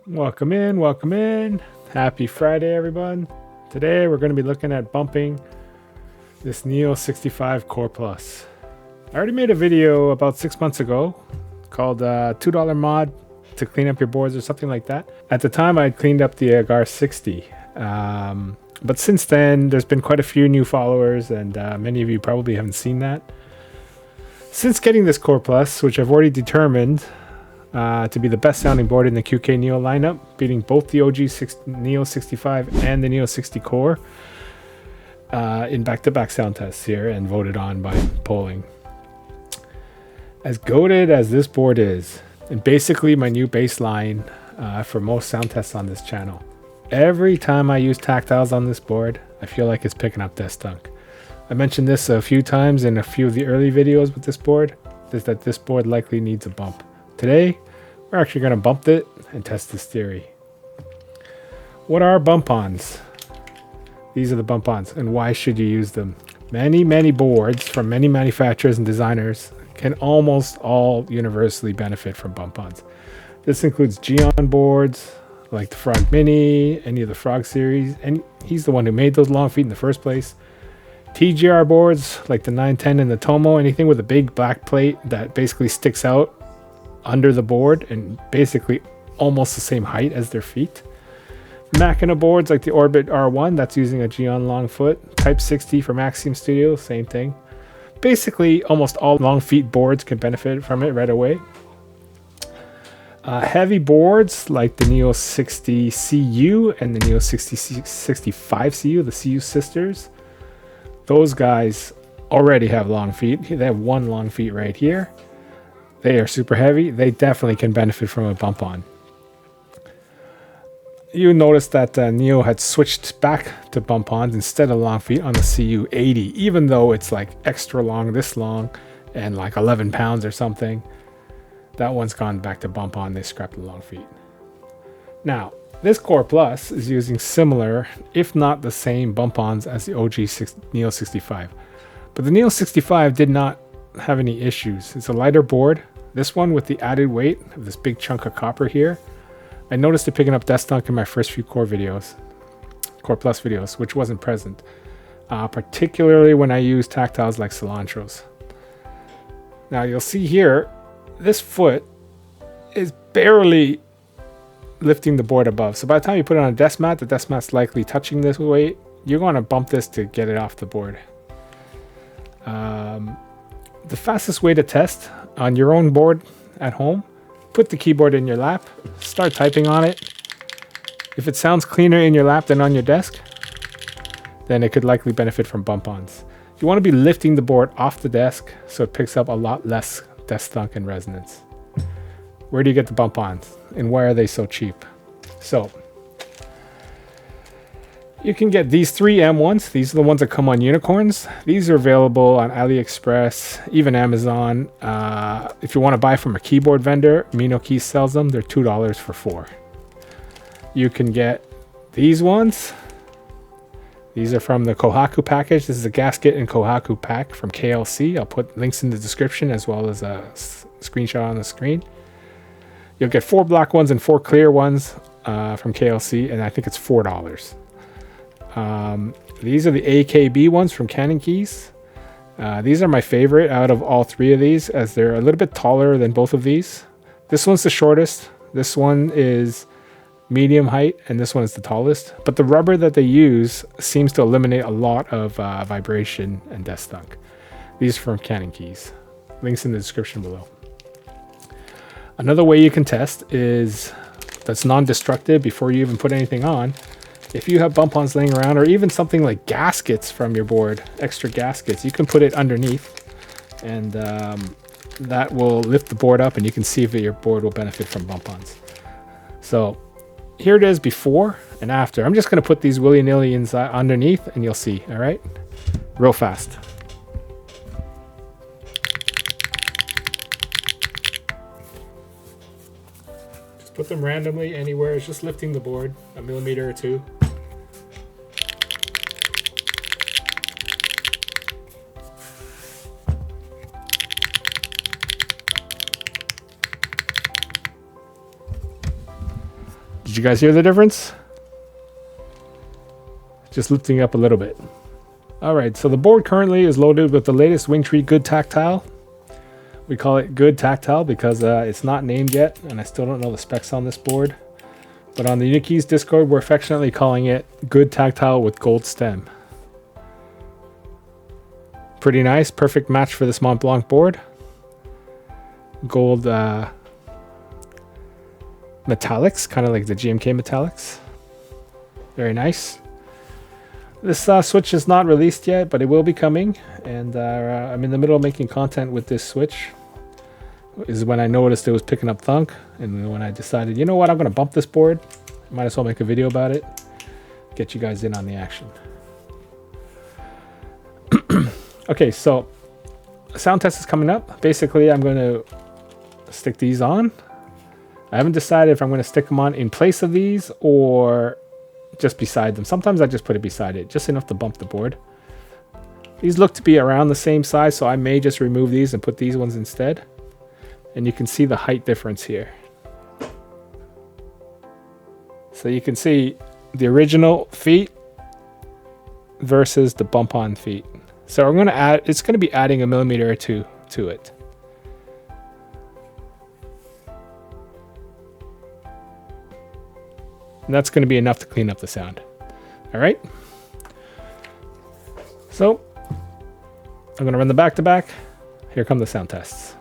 Welcome in, welcome in. Happy Friday, everyone. Today we're going to be looking at bumping this Neo65 Core Plus. I already made a video about 6 months ago called $2 mod to clean up your boards or something like that. At the time, I had cleaned up the Agar 60. But since then, there's been quite a few new followers, and many of you probably haven't seen that. Since getting this Core Plus, which I've already determined to be the best sounding board in the QK Neo lineup, beating both the OG Neo 65 and the Neo 60 Core in back-to-back sound tests here, and voted on by polling. As goated as this board is, and basically my new baseline for most sound tests on this channel, every time I use tactiles on this board, I feel like it's picking up desk Thunk. I mentioned this a few times in a few of the early videos with this board, is that this board likely needs a bump. Today, we're actually going to bump it and test this theory. What are Bumpons? These are the Bumpons, and why should you use them? Many boards from many manufacturers and designers can almost all universally benefit from Bumpons. This includes Geon boards, like the Frog Mini, any of the Frog series, and he's the one who made those long feet in the first place. TGR boards, like the 910 and the Tomo, anything with a big black plate that basically sticks out under the board and basically almost the same height as their feet. Machina boards like the Orbit R1, that's using a Geon long foot. Type 60 from Axiom Studio, same thing. Basically, almost all long feet boards can benefit from it right away. Heavy boards like the Neo 60 CU and the Neo 65 CU, the CU sisters. Those guys already have long feet. They have one long feet right here. They are super heavy. They definitely can benefit from a bump on. You notice that Neo had switched back to bump-ons instead of long feet on the CU80, even though it's like extra long, this long, and like 11 pounds or something. That one's gone back to bump-on. They scrapped the long feet. Now, this Core Plus is using similar, if not the same, bump-ons as the OG Neo 65. But the Neo 65 did not have any issues. It's a lighter board. This one with the added weight of this big chunk of copper here. I noticed it picking up desk Thunk in my first few Core Plus videos, which wasn't present. Particularly when I use tactiles like cilantros. Now you'll see here, this foot is barely lifting the board above. So by the time you put it on a desk mat, the desk mat's likely touching this weight. You're going to bump this to get it off the board. The fastest way to test on your own board at home, put the keyboard in your lap, start typing on it. If it sounds cleaner in your lap than on your desk, then it could likely benefit from bump-ons. You want to be lifting the board off the desk so it picks up a lot less desk thunk and resonance. Where do you get the bump-ons, and why are they so cheap? So, you can get these 3 M1s. These are the ones that come on unicorns. These are available on AliExpress, even Amazon. If you want to buy from a keyboard vendor, Mino Keys sells them. They're $2 for 4. You can get these ones. These are from the Kohaku package. This is a gasket and Kohaku pack from KLC. I'll put links in the description as well as a screenshot on the screen. You'll get 4 black ones and 4 clear ones from KLC, and I think it's $4. These are the AKB ones from Canon Keys. These are my favorite out of all 3 of these, as they're a little bit taller than both of these. This one's the shortest. This one is medium height, and this one is the tallest. But the rubber that they use seems to eliminate a lot of vibration and desk thunk. These are from Canon Keys. Links in the description below. Another way you can test is that's non-destructive before you even put anything on. If you have bump-ons laying around, or even something like gaskets from your board, extra gaskets, you can put it underneath, and that will lift the board up, and you can see if your board will benefit from bump-ons. So here it is before and after. I'm just going to put these willy-nilly inside underneath, and you'll see, all right? Real fast. Just put them randomly anywhere. It's just lifting the board a millimeter or 2. Did you guys hear the difference? Just lifting up a little bit. Alright, so the board currently is loaded with the latest Wingtree Good Tactile. We call it Good Tactile because it's not named yet, and I still don't know the specs on this board. But on the Unikey's Discord, we're affectionately calling it Good Tactile with Gold Stem. Pretty nice, perfect match for this Mont Blanc board. Gold metallics, kind of like the GMK metallics. Very nice. This switch is not released yet, but it will be coming, and I'm in the middle of making content with this switch. Is when I noticed it was picking up Thunk, and when I decided, you know what, I'm going to bump this board. Might as well make a video about it. Get you guys in on the action. Okay, so sound test is coming up. Basically, I'm going to stick these on. I haven't decided if I'm going to stick them on in place of these or just beside them. Sometimes I just put it beside it, just enough to bump the board. These look to be around the same size, so I may just remove these and put these ones instead. And you can see the height difference here. So you can see the original feet versus the Bumpon feet. So I'm going to add, it's going to be adding a millimeter or two to it. And that's going to be enough to clean up the sound. All right. So I'm going to run the back-to-back. Here come the sound tests.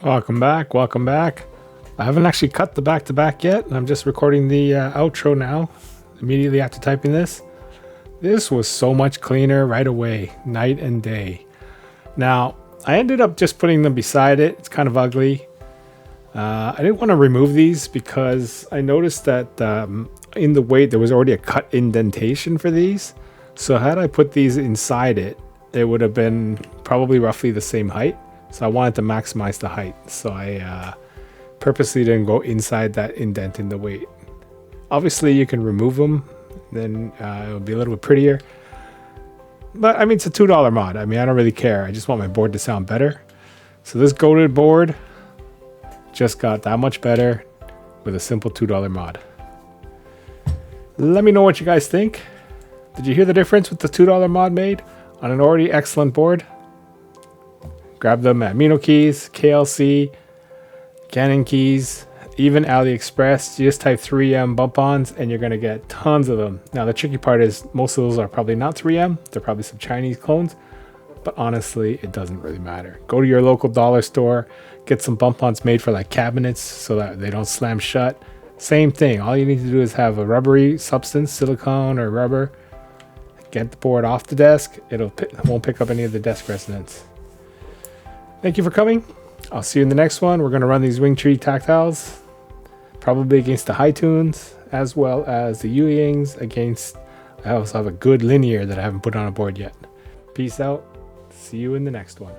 Welcome back, welcome back. I haven't actually cut the back-to-back yet. I'm just recording the outro now, immediately after typing this. This was so much cleaner right away, night and day. Now, I ended up just putting them beside it. It's kind of ugly. I didn't want to remove these because I noticed that in the weight there was already a cut indentation for these. So had I put these inside it, it would have been probably roughly the same height. So I wanted to maximize the height. So I purposely didn't go inside that indent in the weight. Obviously you can remove them, then it'll be a little bit prettier. But I mean, it's a $2 mod. I mean, I don't really care. I just want my board to sound better. So this goated board just got that much better with a simple $2 mod. Let me know what you guys think. Did you hear the difference with the $2 mod made on an already excellent board? Grab them at Mino Keys, KLC, Canon Keys, even AliExpress. You just type 3M Bumpons and you're going to get tons of them. Now the tricky part is most of those are probably not 3M. They're probably some Chinese clones. But honestly, it doesn't really matter. Go to your local dollar store, get some Bumpons made for like cabinets so that they don't slam shut. Same thing. All you need to do is have a rubbery substance, silicone or rubber. Get the board off the desk. It won't pick up any of the desk resonance. Thank you for coming. I'll see you in the next one. We're going to run these Wingtree tactiles, probably against the high tunes, as well as the U-Yings against, I also have a good linear that I haven't put on a board yet. Peace out. See you in the next one.